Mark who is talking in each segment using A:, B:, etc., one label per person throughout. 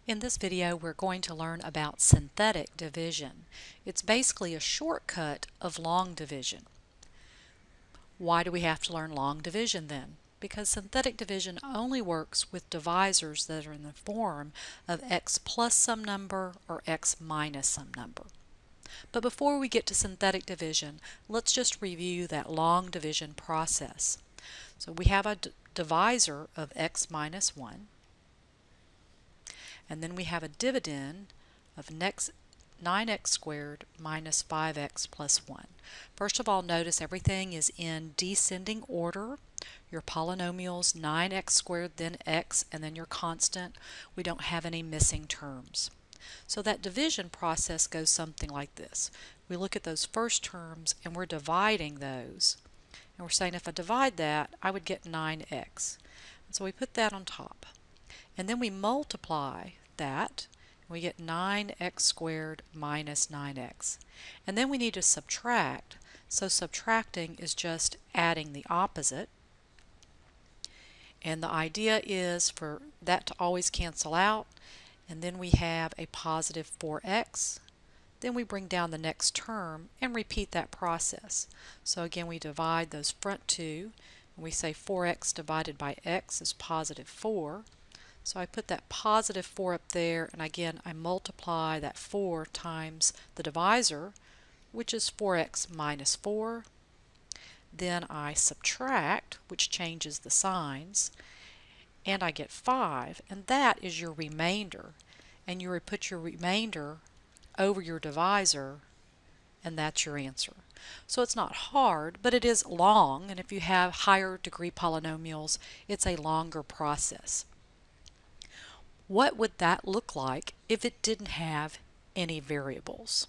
A: In this video, we're going to learn about synthetic division. It's basically a shortcut of long division. Why do we have to learn long division then? Because synthetic division only works with divisors that are in the form of x plus some number or x minus some number. But before we get to synthetic division, let's just review that long division process. So we have a divisor of x minus 1. And then we have a dividend of 9x squared minus 5x plus 1. First of all, notice everything is in descending order. Your polynomials 9x squared, then x, and then your constant. We don't have any missing terms. So that division process goes something like this. We look at those first terms and we're dividing those. And we're saying if I divide that, I would get 9x. And so we put that on top. And then we multiply that. We get 9x squared minus 9x. And then we need to subtract. So subtracting is just adding the opposite. And the idea is for that to always cancel out. And then we have a positive 4x. Then we bring down the next term and repeat that process. So again, we divide those front two. And we say 4x divided by x is positive 4. So I put that positive 4 up there, and again I multiply that 4 times the divisor, which is 4x minus 4. Then I subtract, which changes the signs, and I get 5, and that is your remainder. And you would put your remainder over your divisor, and that's your answer. So it's not hard, but it is long, and if you have higher degree polynomials, it's a longer process. What would that look like if it didn't have any variables?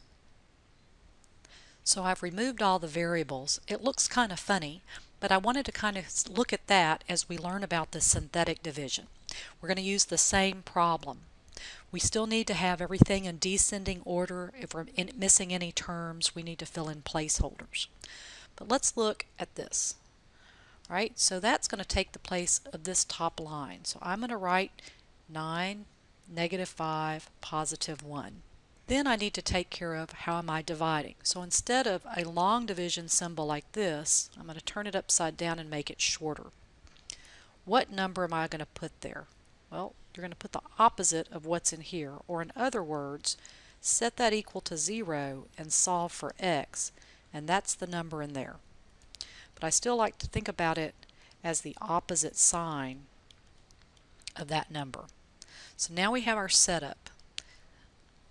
A: So I've removed all the variables. It looks kind of funny, but I wanted to kind of look at that as we learn about the synthetic division. We're going to use the same problem. We still need to have everything in descending order. If we're missing any terms, we need to fill in placeholders. But let's look at this. All right, so that's going to take the place of this top line. So I'm going to write 9, negative 5, positive 1. Then I need to take care of how am I dividing. So instead of a long division symbol like this, I'm going to turn it upside down and make it shorter. What number am I going to put there? Well, you're going to put the opposite of what's in here, or in other words, set that equal to 0 and solve for x, and that's the number in there. But I still like to think about it as the opposite sign of that number. So now we have our setup.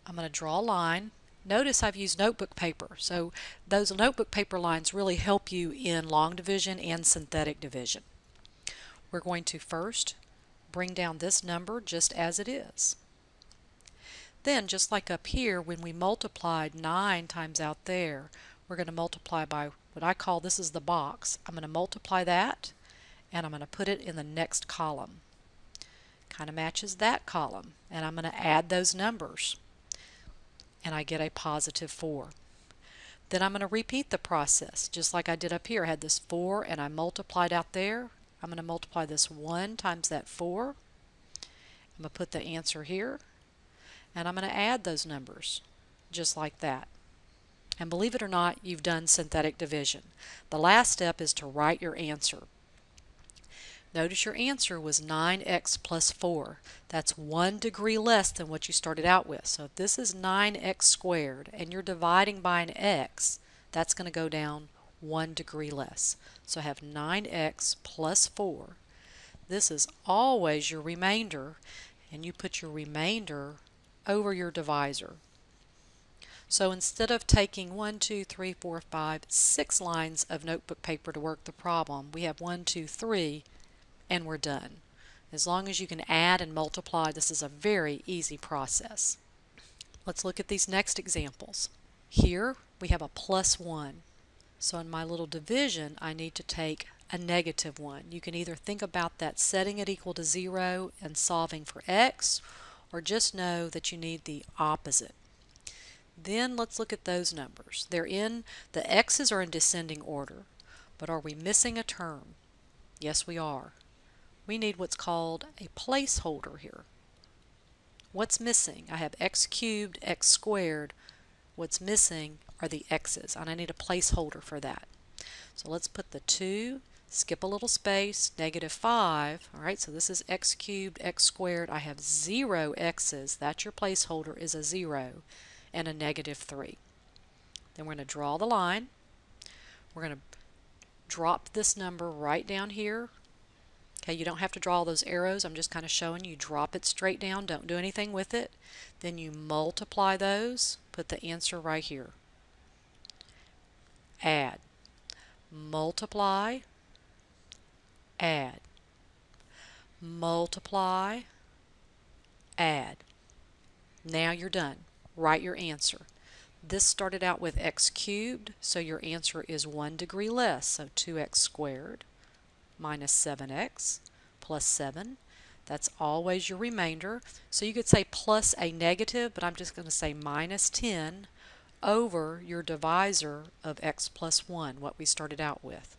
A: I'm going to draw a line. Notice I've used notebook paper. So those notebook paper lines really help you in long division and synthetic division. We're going to first bring down this number just as it is. Then just like up here when we multiplied 9 times out there, we're going to multiply by what I call, this is the box. I'm going to multiply that and I'm going to put it in the next column. Kind of matches that column, and I'm going to add those numbers and I get a positive 4. Then I'm going to repeat the process just like I did up here. I had this 4 and I multiplied out there. I'm going to multiply this 1 times that 4. I'm going to put the answer here and I'm going to add those numbers just like that. And believe it or not, you've done synthetic division. The last step is to write your answer. Notice your answer was 9x plus 4. That's 1 degree less than what you started out with. So if this is 9x squared and you're dividing by an x, that's going to go down 1 degree less. So I have 9x plus 4. This is always your remainder, and you put your remainder over your divisor. So instead of taking 1, 2, 3, 4, 5, 6 lines of notebook paper to work the problem, we have 1, 2, 3, and we're done. As long as you can add and multiply, this is a very easy process. Let's look at these next examples. Here we have a plus 1. So in my little division, I need to take a negative 1. You can either think about that setting it equal to 0 and solving for x, or just know that you need the opposite. Then let's look at those numbers. The x's are in descending order, but are we missing a term? Yes, we are. We need what's called a placeholder here. What's missing? I have x cubed, x squared. What's missing are the x's, and I need a placeholder for that. So let's put the 2, skip a little space, -5. Alright, so this is x cubed, x squared. I have 0 x's. That's your placeholder, is a 0, and a -3. Then we're going to draw the line. We're going to drop this number right down here. Okay, you don't have to draw those arrows. I'm just kind of showing you. Drop it straight down. Don't do anything with it. Then you multiply those. Put the answer right here. Add. Multiply. Add. Multiply. Add. Now you're done. Write your answer. This started out with x cubed, so your answer is 1 degree less. So 2x squared minus 7x plus 7. That's always your remainder. So you could say plus a negative, but I'm just going to say minus 10 over your divisor of x plus 1, what we started out with.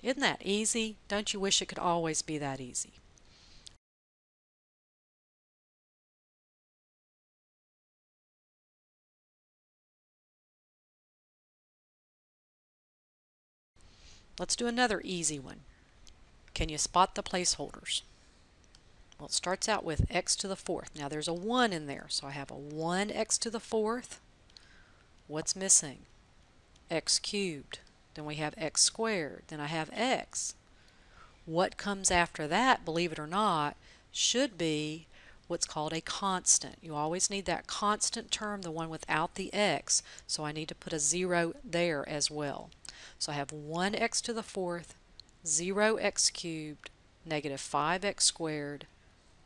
A: Isn't that easy? Don't you wish it could always be that easy? Let's do another easy one. Can you spot the placeholders? Well, it starts out with x to the 4th. Now there's a 1 in there, so I have a 1x to the 4th. What's missing? X cubed. Then we have x squared. Then I have x. What comes after that, believe it or not, should be what's called a constant. You always need that constant term, the one without the x, so I need to put a 0 there as well. So I have 1x to the 4th, 0x cubed, -5x squared,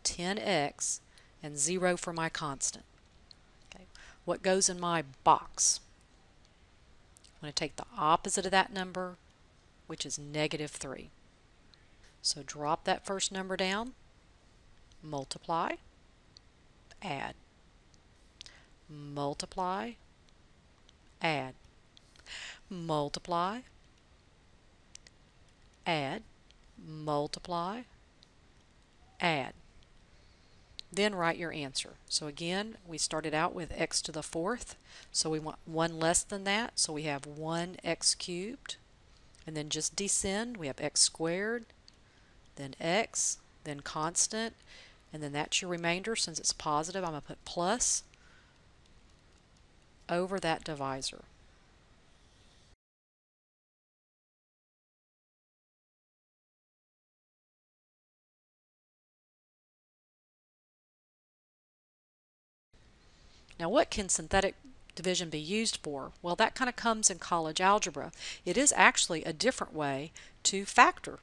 A: 10x, and 0 for my constant. Okay. What goes in my box? I'm going to take the opposite of that number, which is -3. So drop that first number down, multiply, add, multiply, add, multiply, add, multiply, add. Then write your answer. So again, we started out with x to the 4th, so we want 1 less than that, so we have 1x cubed, and then just descend, we have x squared, then x, then constant, and then that's your remainder. Since it's positive, I'm going to put plus over that divisor. Now what can synthetic division be used for? Well, that kind of comes in college algebra. It is actually a different way to factor.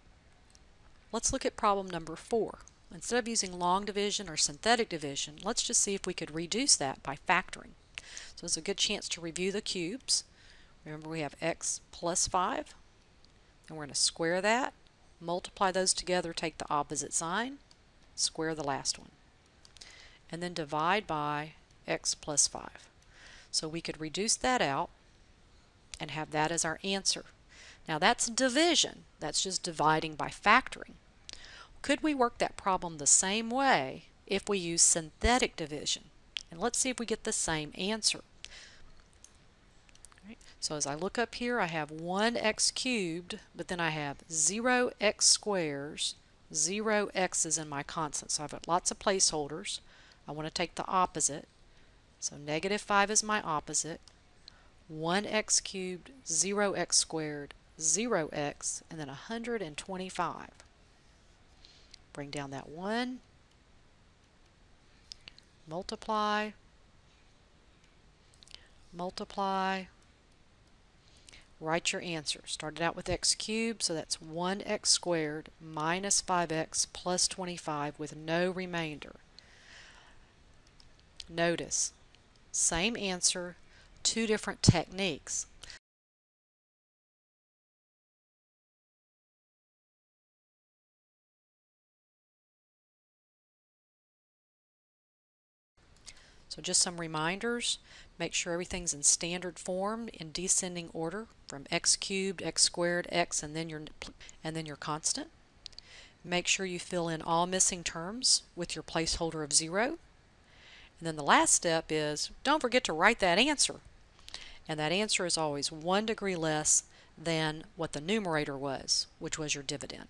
A: Let's look at problem number 4. Instead of using long division or synthetic division, let's just see if we could reduce that by factoring. So it's a good chance to review the cubes. Remember, we have x plus 5, and we're going to square that, multiply those together, take the opposite sign, square the last one, and then divide by x plus 5. So we could reduce that out and have that as our answer. Now that's division. That's just dividing by factoring. Could we work that problem the same way if we use synthetic division? And let's see if we get the same answer. Right. So as I look up here, I have 1x cubed, but then I have 0x squares, 0 x's in my constant. So I've got lots of placeholders. I want to take the opposite. So -5 is my opposite. 1x cubed, 0x squared, 0x, and then 125. Bring down that 1. Multiply. Multiply. Write your answer. Started out with x cubed, so that's 1x squared minus 5x plus 25 with no remainder. Notice, same answer, 2 different techniques. So just some reminders. Make sure everything's in standard form in descending order from x cubed, x squared, x, and then your constant. Make sure you fill in all missing terms with your placeholder of 0. And then the last step is don't forget to write that answer. And that answer is always 1 degree less than what the numerator was, which was your dividend.